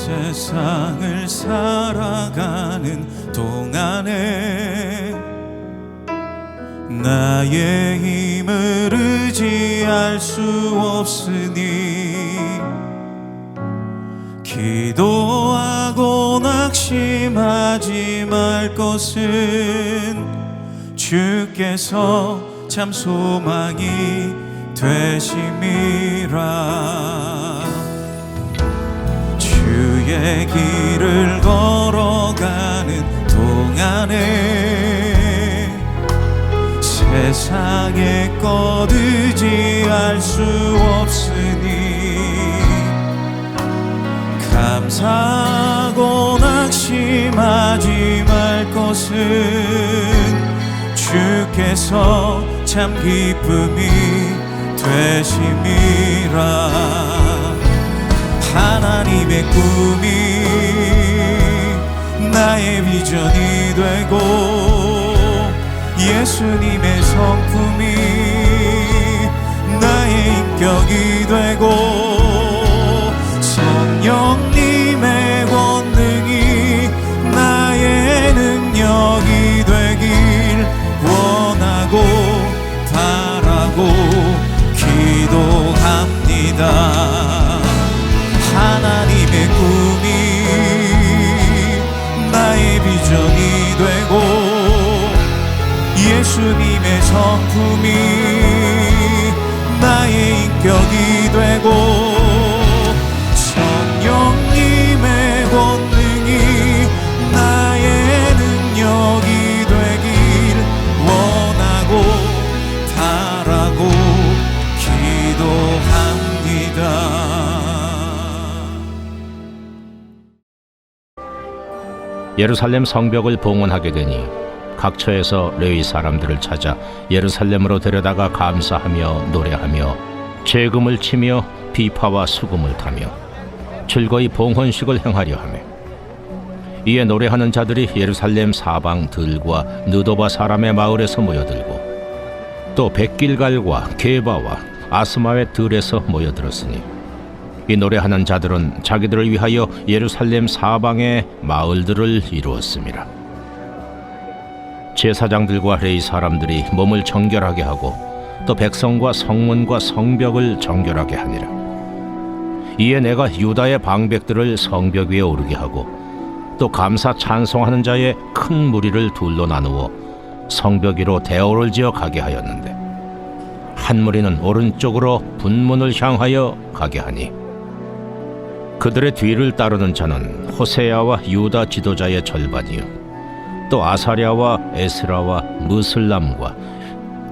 세상을 살아가는 동안에 나의 힘을 의지할 수 없으니 기도하고 낙심하지 말 것은 주께서 참 소망이 되심이라. 주의 길을 걸어가는 동안에 세상의 것 의지할 수 없으니 감사하고 낙심하지 말 것은 주께서 참 기쁨이 되심이라. 하나님의 꿈이 나의 비전이 되고 예수님의 성품이 나의 인격이 되고 성령님의 권능이 나의 능력이 되길 원하고 바라고 기도합니다. 하나님의 꿈이 나의 비전이 되고 예수님의 성품이 나의 인격이 되고 성령님의 권능이 나의 능력이 되길 원하고 바라고 기도합니다. 예루살렘 성벽을 봉헌하게 되니 각처에서 레위 사람들을 찾아 예루살렘으로 데려다가 감사하며 노래하며 재금을 치며 비파와 수금을 타며 즐거이 봉헌식을 행하려 하며 이에 노래하는 자들이 예루살렘 사방 들과 느도바 사람의 마을에서 모여들고 또 백길갈과 게바와 아스마의 들에서 모여들었으니 이 노래하는 자들은 자기들을 위하여 예루살렘 사방의 마을들을 이루었습니다. 제사장들과 레위 사람들이 몸을 정결하게 하고 또 백성과 성문과 성벽을 정결하게 하니라. 이에 내가 유다의 방백들을 성벽 위에 오르게 하고 또 감사 찬송하는 자의 큰 무리를 둘로 나누어 성벽 위로 대오를 지어 가게 하였는데 한 무리는 오른쪽으로 분문을 향하여 가게 하니 그들의 뒤를 따르는 자는 호세야와 유다 지도자의 절반이요 또 아사랴와 에스라와 무슬람과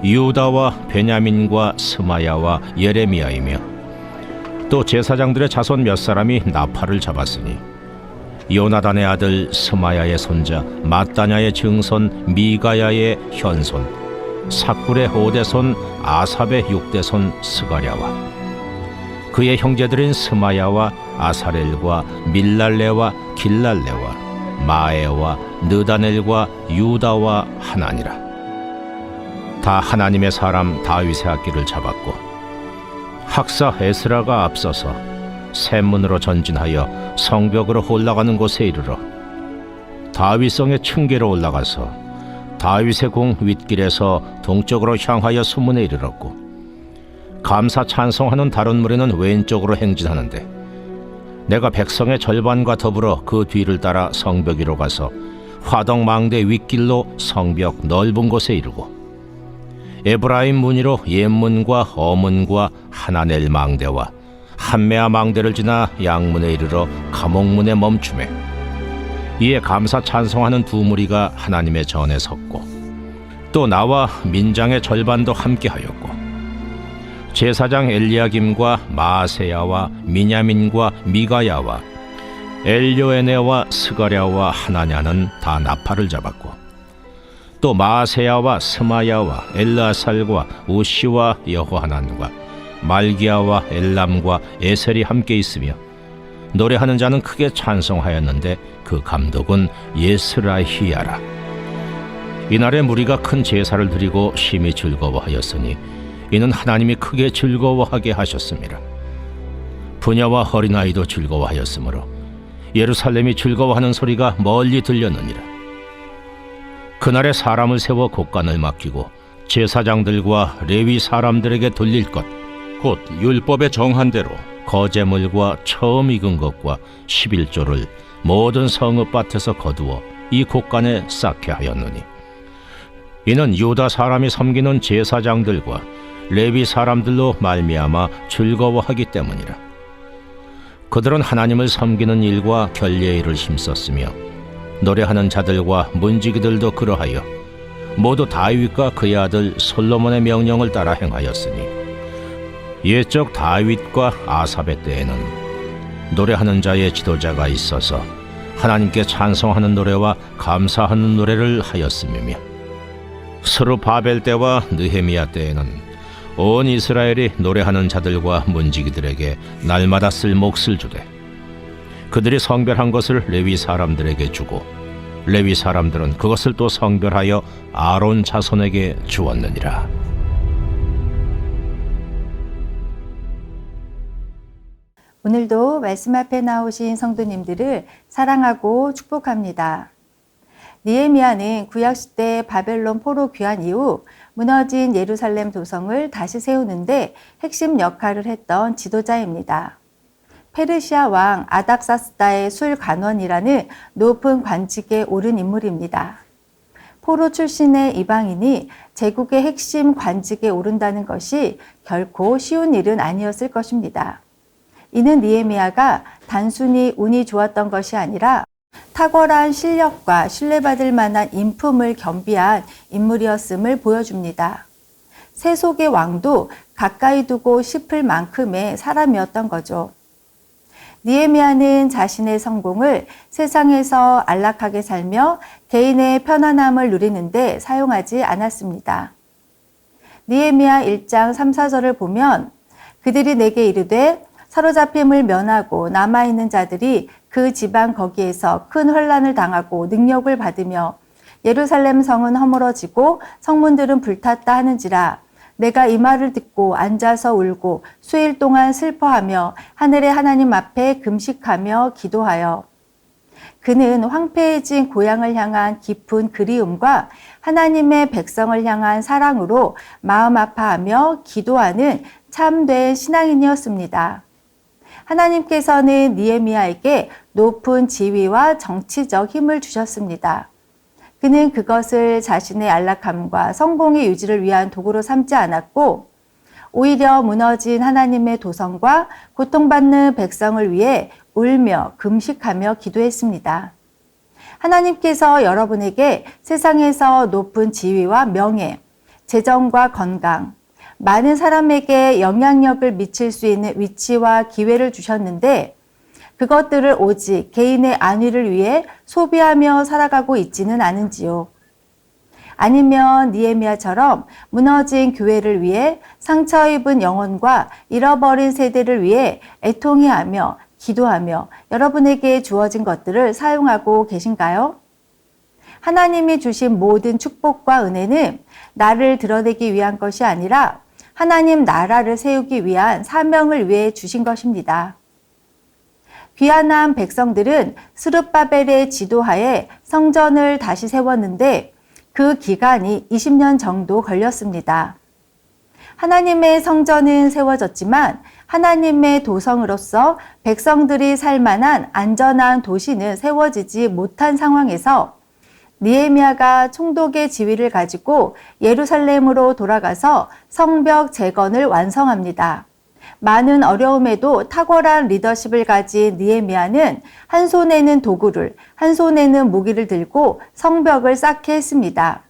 유다와 베냐민과 스마야와 예레미야이며 또 제사장들의 자손 몇 사람이 나팔을 잡았으니 요나단의 아들 스마야의 손자 마따냐의 증손 미가야의 현손 삭굴의 5대손 아삽의 6대손 스가랴와 그의 형제들인 스마야와 아사렐과 밀랄레와 길랄레와 마에와 느다넬과 유다와 하나니라. 다 하나님의 사람 다윗의 악기를 잡았고 학사 에스라가 앞서서 샘문으로 전진하여 성벽으로 올라가는 곳에 이르러 다윗성의 층계로 올라가서 다윗의 공 윗길에서 동쪽으로 향하여 수문에 이르렀고 감사 찬송하는 다른 무리는 왼쪽으로 행진하는데 내가 백성의 절반과 더불어 그 뒤를 따라 성벽 위로 가서 화덕망대 윗길로 성벽 넓은 곳에 이르고 에브라임 문이로 옛문과 어문과 하나넬 망대와 한메아 망대를 지나 양문에 이르러 감옥문에 멈추매 이에 감사 찬송하는 두 무리가 하나님의 전에 섰고 또 나와 민장의 절반도 함께하였고 제사장 엘리야김과 마아세야와 미냐민과 미가야와 엘요에네와 스가랴와 하나냐는 다 나팔을 잡았고 또 마아세야와 스마야와 엘라살과 우시와 여호하난과 말기야와 엘람과 에셀이 함께 있으며 노래하는 자는 크게 찬송하였는데 그 감독은 예스라히야라. 이날에 무리가 큰 제사를 드리고 심히 즐거워하였으니 이는 하나님이 크게 즐거워하게 하셨습니다. 부녀와 어린아이도 즐거워하였으므로 예루살렘이 즐거워하는 소리가 멀리 들렸느니라. 그날에 사람을 세워 곡간을 맡기고 제사장들과 레위 사람들에게 돌릴 것, 곧 율법에 정한 대로 거제물과 처음 익은 것과 11조를 모든 성읍밭에서 거두어 이 곡간에 쌓게 하였느니, 이는 유다 사람이 섬기는 제사장들과 레위 사람들로 말미암아 즐거워하기 때문이라. 그들은 하나님을 섬기는 일과 결례의 일을 힘썼으며 노래하는 자들과 문지기들도 그러하여 모두 다윗과 그의 아들 솔로몬의 명령을 따라 행하였으니, 옛적 다윗과 아삽의 때에는 노래하는 자의 지도자가 있어서 하나님께 찬송하는 노래와 감사하는 노래를 하였음이며, 스룹바벨 때와 느헤미야 때에는 온 이스라엘이 노래하는 자들과 문지기들에게 날마다 쓸 몫을 주되 그들이 성별한 것을 레위 사람들에게 주고 레위 사람들은 그것을 또 성별하여 아론 자손에게 주었느니라. 오늘도 말씀 앞에 나오신 성도님들을 사랑하고 축복합니다. 느헤미야는 구약시대 바벨론 포로 귀환 이후 무너진 예루살렘 도성을 다시 세우는데 핵심 역할을 했던 지도자입니다. 페르시아 왕 아닥사스다의 술관원이라는 높은 관직에 오른 인물입니다. 포로 출신의 이방인이 제국의 핵심 관직에 오른다는 것이 결코 쉬운 일은 아니었을 것입니다. 이는 느헤미야가 단순히 운이 좋았던 것이 아니라 탁월한 실력과 신뢰받을 만한 인품을 겸비한 인물이었음을 보여줍니다. 세속의 왕도 가까이 두고 싶을 만큼의 사람이었던 거죠. 느헤미야는 자신의 성공을 세상에서 안락하게 살며 개인의 편안함을 누리는데 사용하지 않았습니다. 느헤미야 1장 3, 4절을 보면 그들이 내게 이르되 사로잡힘을 면하고 남아있는 자들이 그 지방 거기에서 큰 환난을 당하고 능력을 받으며 예루살렘 성은 허물어지고 성문들은 불탔다 하는지라. 내가 이 말을 듣고 앉아서 울고 수일 동안 슬퍼하며 하늘의 하나님 앞에 금식하며 기도하여. 그는 황폐해진 고향을 향한 깊은 그리움과 하나님의 백성을 향한 사랑으로 마음 아파하며 기도하는 참된 신앙인이었습니다. 하나님께서는 느헤미야에게 높은 지위와 정치적 힘을 주셨습니다. 그는 그것을 자신의 안락함과 성공의 유지를 위한 도구로 삼지 않았고 오히려 무너진 하나님의 도성과 고통받는 백성을 위해 울며 금식하며 기도했습니다. 하나님께서 여러분에게 세상에서 높은 지위와 명예, 재정과 건강, 많은 사람에게 영향력을 미칠 수 있는 위치와 기회를 주셨는데 그것들을 오직 개인의 안위를 위해 소비하며 살아가고 있지는 않은지요. 아니면 느헤미야처럼 무너진 교회를 위해 상처 입은 영혼과 잃어버린 세대를 위해 애통해하며 기도하며 여러분에게 주어진 것들을 사용하고 계신가요? 하나님이 주신 모든 축복과 은혜는 나를 드러내기 위한 것이 아니라 하나님 나라를 세우기 위한 사명을 위해 주신 것입니다. 귀환한 백성들은 스룹바벨의 지도하에 성전을 다시 세웠는데 그 기간이 20년 정도 걸렸습니다. 하나님의 성전은 세워졌지만 하나님의 도성으로서 백성들이 살 만한 안전한 도시는 세워지지 못한 상황에서 느헤미야가 총독의 지위를 가지고 예루살렘으로 돌아가서 성벽 재건을 완성합니다. 많은 어려움에도 탁월한 리더십을 가진 느헤미야는 한 손에는 도구를, 한 손에는 무기를 들고 성벽을 쌓게 했습니다.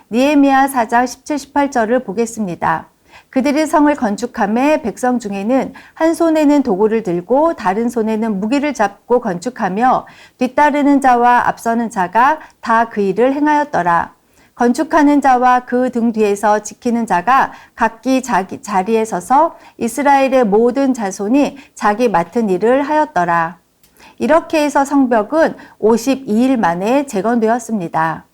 느헤미야 4장 17, 18절을 보겠습니다. 그들이 성을 건축하매 백성 중에는 한 손에는 도구를 들고 다른 손에는 무기를 잡고 건축하며 뒤따르는 자와 앞서는 자가 다 그 일을 행하였더라. 건축하는 자와 그 등 뒤에서 지키는 자가 각기 자기 자리에 서서 이스라엘의 모든 자손이 자기 맡은 일을 하였더라. 이렇게 해서 성벽은 52일 만에 재건되었습니다.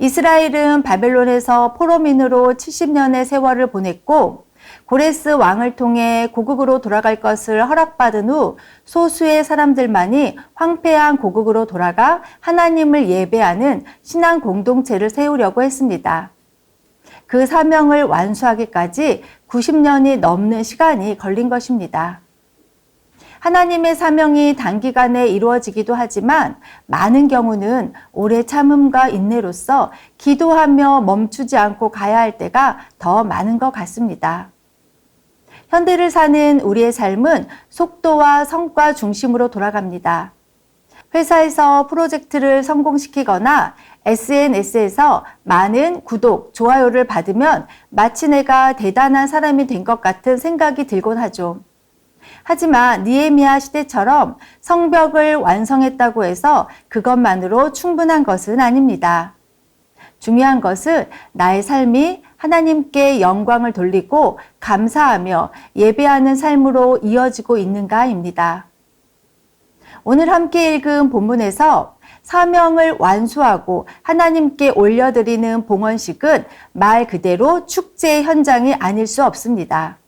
이스라엘은 바벨론에서 포로민으로 70년의 세월을 보냈고 고레스 왕을 통해 고국으로 돌아갈 것을 허락받은 후 소수의 사람들만이 황폐한 고국으로 돌아가 하나님을 예배하는 신앙 공동체를 세우려고 했습니다. 그 사명을 완수하기까지 90년이 넘는 시간이 걸린 것입니다. 하나님의 사명이 단기간에 이루어지기도 하지만 많은 경우는 오래 참음과 인내로써 기도하며 멈추지 않고 가야 할 때가 더 많은 것 같습니다. 현대를 사는 우리의 삶은 속도와 성과 중심으로 돌아갑니다. 회사에서 프로젝트를 성공시키거나 SNS에서 많은 구독, 좋아요를 받으면 마치 내가 대단한 사람이 된 것 같은 생각이 들곤 하죠. 하지만 느헤미야 시대처럼 성벽을 완성했다고 해서 그것만으로 충분한 것은 아닙니다. 중요한 것은 나의 삶이 하나님께 영광을 돌리고 감사하며 예배하는 삶으로 이어지고 있는가입니다. 오늘 함께 읽은 본문에서 사명을 완수하고 하나님께 올려드리는 봉헌식은 말 그대로 축제의 현장이 아닐 수 없습니다.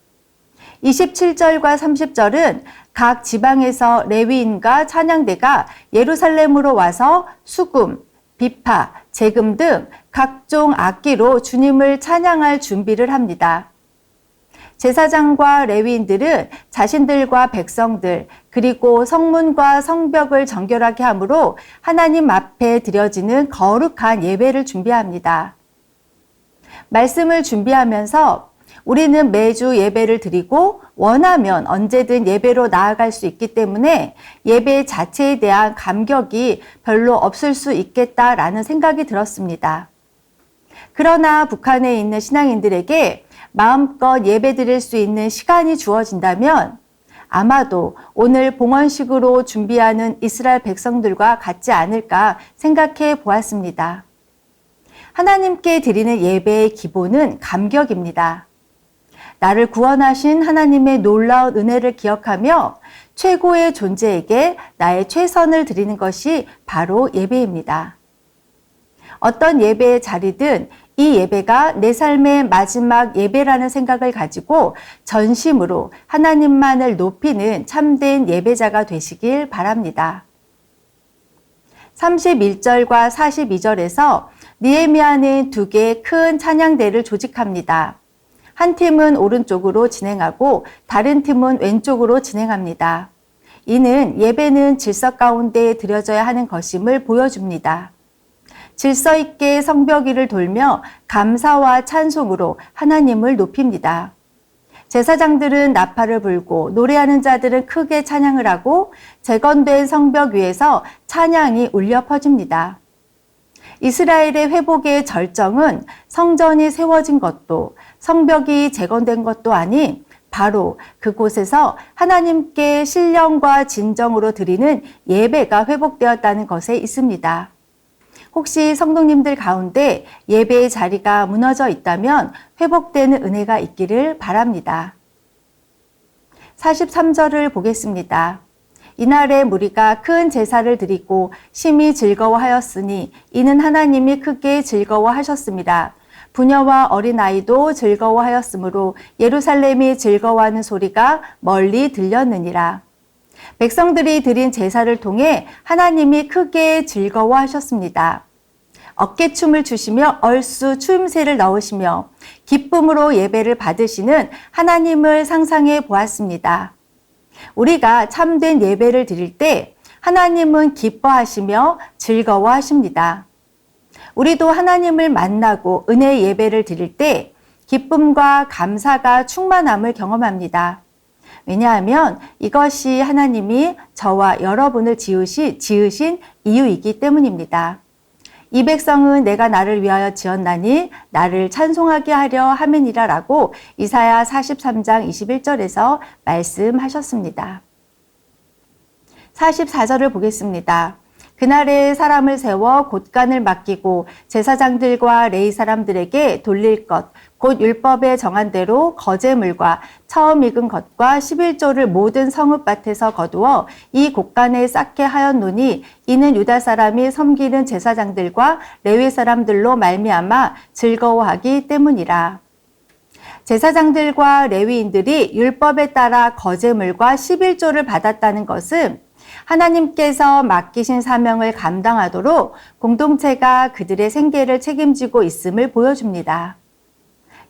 27절과 30절은 각 지방에서 레위인과 찬양대가 예루살렘으로 와서 수금, 비파, 제금 등 각종 악기로 주님을 찬양할 준비를 합니다. 제사장과 레위인들은 자신들과 백성들 그리고 성문과 성벽을 정결하게 함으로 하나님 앞에 드려지는 거룩한 예배를 준비합니다. 말씀을 준비하면서 우리는 매주 예배를 드리고 원하면 언제든 예배로 나아갈 수 있기 때문에 예배 자체에 대한 감격이 별로 없을 수 있겠다라는 생각이 들었습니다. 그러나 북한에 있는 신앙인들에게 마음껏 예배 드릴 수 있는 시간이 주어진다면 아마도 오늘 봉헌식으로 준비하는 이스라엘 백성들과 같지 않을까 생각해 보았습니다. 하나님께 드리는 예배의 기본은 감격입니다. 나를 구원하신 하나님의 놀라운 은혜를 기억하며 최고의 존재에게 나의 최선을 드리는 것이 바로 예배입니다. 어떤 예배의 자리든 이 예배가 내 삶의 마지막 예배라는 생각을 가지고 전심으로 하나님만을 높이는 참된 예배자가 되시길 바랍니다. 31절과 42절에서 느헤미야는 두 개의 큰 찬양대를 조직합니다. 한 팀은 오른쪽으로 진행하고 다른 팀은 왼쪽으로 진행합니다. 이는 예배는 질서 가운데 드려져야 하는 것임을 보여줍니다. 질서 있게 성벽 위를 돌며 감사와 찬송으로 하나님을 높입니다. 제사장들은 나팔을 불고 노래하는 자들은 크게 찬양을 하고 재건된 성벽 위에서 찬양이 울려 퍼집니다. 이스라엘의 회복의 절정은 성전이 세워진 것도 성벽이 재건된 것도 아닌 바로 그곳에서 하나님께 신령과 진정으로 드리는 예배가 회복되었다는 것에 있습니다. 혹시 성도님들 가운데 예배의 자리가 무너져 있다면 회복되는 은혜가 있기를 바랍니다. 43절을 보겠습니다. 이날에 무리가 큰 제사를 드리고 심히 즐거워하였으니 이는 하나님이 크게 즐거워하셨습니다. 부녀와 어린아이도 즐거워하였으므로 예루살렘이 즐거워하는 소리가 멀리 들렸느니라. 백성들이 드린 제사를 통해 하나님이 크게 즐거워하셨습니다. 어깨춤을 추시며 얼쑤 추임새를 넣으시며 기쁨으로 예배를 받으시는 하나님을 상상해 보았습니다. 우리가 참된 예배를 드릴 때 하나님은 기뻐하시며 즐거워하십니다. 우리도 하나님을 만나고 은혜의 예배를 드릴 때 기쁨과 감사가 충만함을 경험합니다. 왜냐하면 이것이 하나님이 저와 여러분을 지으신 이유이기 때문입니다. 이 백성은 내가 나를 위하여 지었나니 나를 찬송하게 하려 함이니라 라고 이사야 43장 21절에서 말씀하셨습니다. 44절을 보겠습니다. 그날에 사람을 세워 곳간을 맡기고 제사장들과 레위 사람들에게 돌릴 것, 곧 율법에 정한 대로 거제물과 처음 익은 것과 11조를 모든 성읍밭에서 거두어 이 곳간에 쌓게 하였노니 이는 유다 사람이 섬기는 제사장들과 레위 사람들로 말미암아 즐거워하기 때문이라. 제사장들과 레위인들이 율법에 따라 거제물과 11조를 받았다는 것은 하나님께서 맡기신 사명을 감당하도록 공동체가 그들의 생계를 책임지고 있음을 보여줍니다.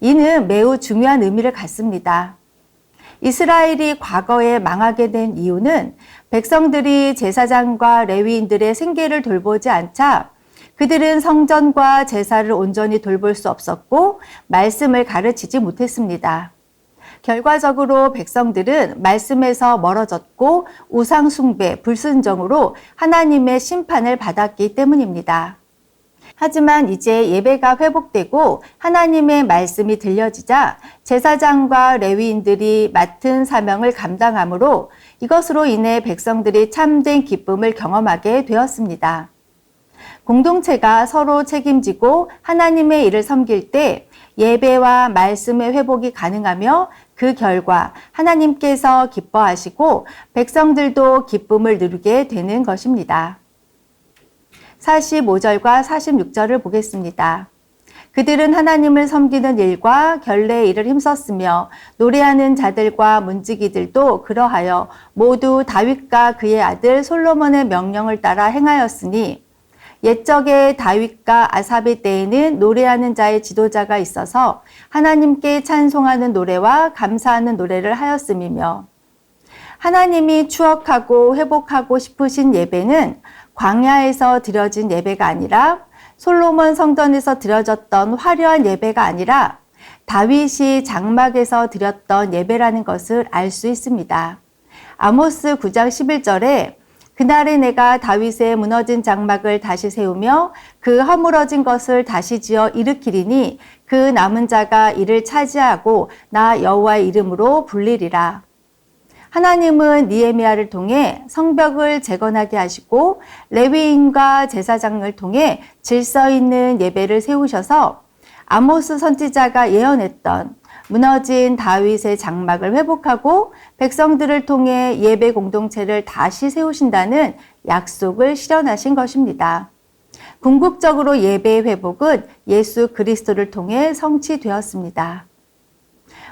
이는 매우 중요한 의미를 갖습니다. 이스라엘이 과거에 망하게 된 이유는 백성들이 제사장과 레위인들의 생계를 돌보지 않자 그들은 성전과 제사를 온전히 돌볼 수 없었고 말씀을 가르치지 못했습니다. 결과적으로 백성들은 말씀에서 멀어졌고 우상 숭배, 불순종으로 하나님의 심판을 받았기 때문입니다. 하지만 이제 예배가 회복되고 하나님의 말씀이 들려지자 제사장과 레위인들이 맡은 사명을 감당하므로 이것으로 인해 백성들이 참된 기쁨을 경험하게 되었습니다. 공동체가 서로 책임지고 하나님의 일을 섬길 때 예배와 말씀의 회복이 가능하며 그 결과 하나님께서 기뻐하시고 백성들도 기쁨을 누리게 되는 것입니다. 45절과 46절을 보겠습니다. 그들은 하나님을 섬기는 일과 결례의 일을 힘썼으며 노래하는 자들과 문지기들도 그러하여 모두 다윗과 그의 아들 솔로몬의 명령을 따라 행하였으니 옛적에 다윗과 아삽의 때에는 노래하는 자의 지도자가 있어서 하나님께 찬송하는 노래와 감사하는 노래를 하였음이며 하나님이 추억하고 회복하고 싶으신 예배는 광야에서 드려진 예배가 아니라 솔로몬 성전에서 드려졌던 화려한 예배가 아니라 다윗이 장막에서 드렸던 예배라는 것을 알 수 있습니다. 아모스 9장 11절에 그날에 내가 다윗의 무너진 장막을 다시 세우며 그 허물어진 것을 다시 지어 일으키리니 그 남은 자가 이를 차지하고 나 여호와의 이름으로 불리리라. 하나님은 느헤미야를 통해 성벽을 재건하게 하시고 레위인과 제사장을 통해 질서 있는 예배를 세우셔서 아모스 선지자가 예언했던 무너진 다윗의 장막을 회복하고 백성들을 통해 예배 공동체를 다시 세우신다는 약속을 실현하신 것입니다. 궁극적으로 예배의 회복은 예수 그리스도를 통해 성취되었습니다.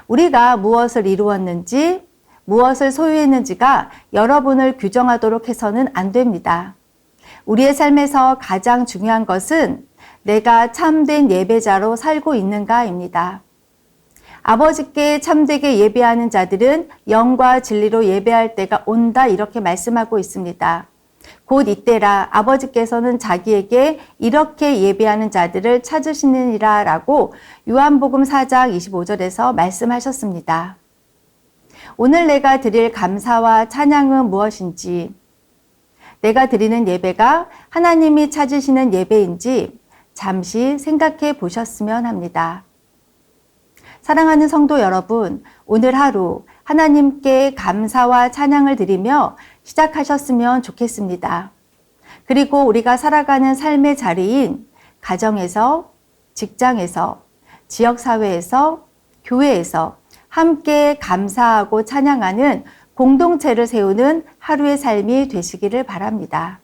우리가 무엇을 이루었는지, 무엇을 소유했는지가 여러분을 규정하도록 해서는 안 됩니다. 우리의 삶에서 가장 중요한 것은 내가 참된 예배자로 살고 있는가입니다. 아버지께 참되게 예배하는 자들은 영과 진리로 예배할 때가 온다 이렇게 말씀하고 있습니다. 곧 이때라 아버지께서는 자기에게 이렇게 예배하는 자들을 찾으시느니라 라고 요한복음 4장 25절에서 말씀하셨습니다. 오늘 내가 드릴 감사와 찬양은 무엇인지, 내가 드리는 예배가 하나님이 찾으시는 예배인지 잠시 생각해 보셨으면 합니다. 사랑하는 성도 여러분, 오늘 하루 하나님께 감사와 찬양을 드리며 시작하셨으면 좋겠습니다. 그리고 우리가 살아가는 삶의 자리인 가정에서, 직장에서, 지역사회에서, 교회에서 함께 감사하고 찬양하는 공동체를 세우는 하루의 삶이 되시기를 바랍니다.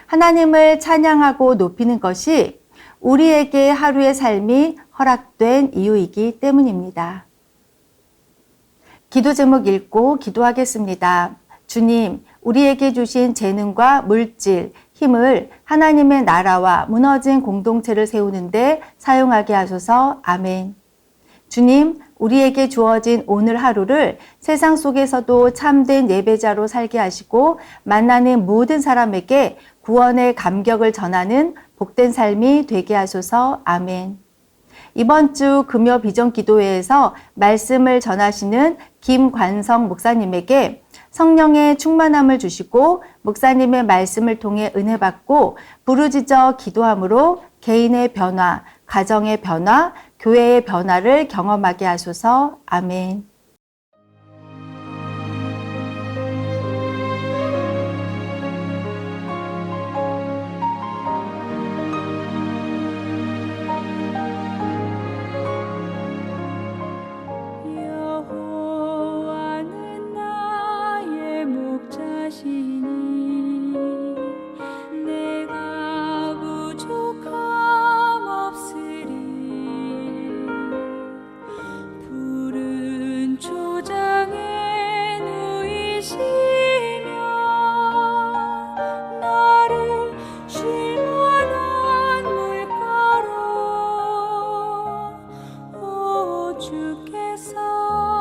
하나님을 찬양하고 높이는 것이 우리에게 하루의 삶이 허락된 이유이기 때문입니다. 기도 제목 읽고 기도하겠습니다. 주님, 우리에게 주신 재능과 물질, 힘을 하나님의 나라와 무너진 공동체를 세우는데 사용하게 하소서. 아멘. 주님, 우리에게 주어진 오늘 하루를 세상 속에서도 참된 예배자로 살게 하시고 만나는 모든 사람에게 구원의 감격을 전하는 복된 삶이 되게 하소서. 아멘. 이번 주 금요 비전 기도회에서 말씀을 전하시는 김관성 목사님에게 성령의 충만함을 주시고 목사님의 말씀을 통해 은혜 받고 부르짖어 기도함으로 개인의 변화, 가정의 변화, 교회의 변화를 경험하게 하소서. 아멘. 여호와는 나의 목자시니 내가 부족함 없으리. 주옵소서.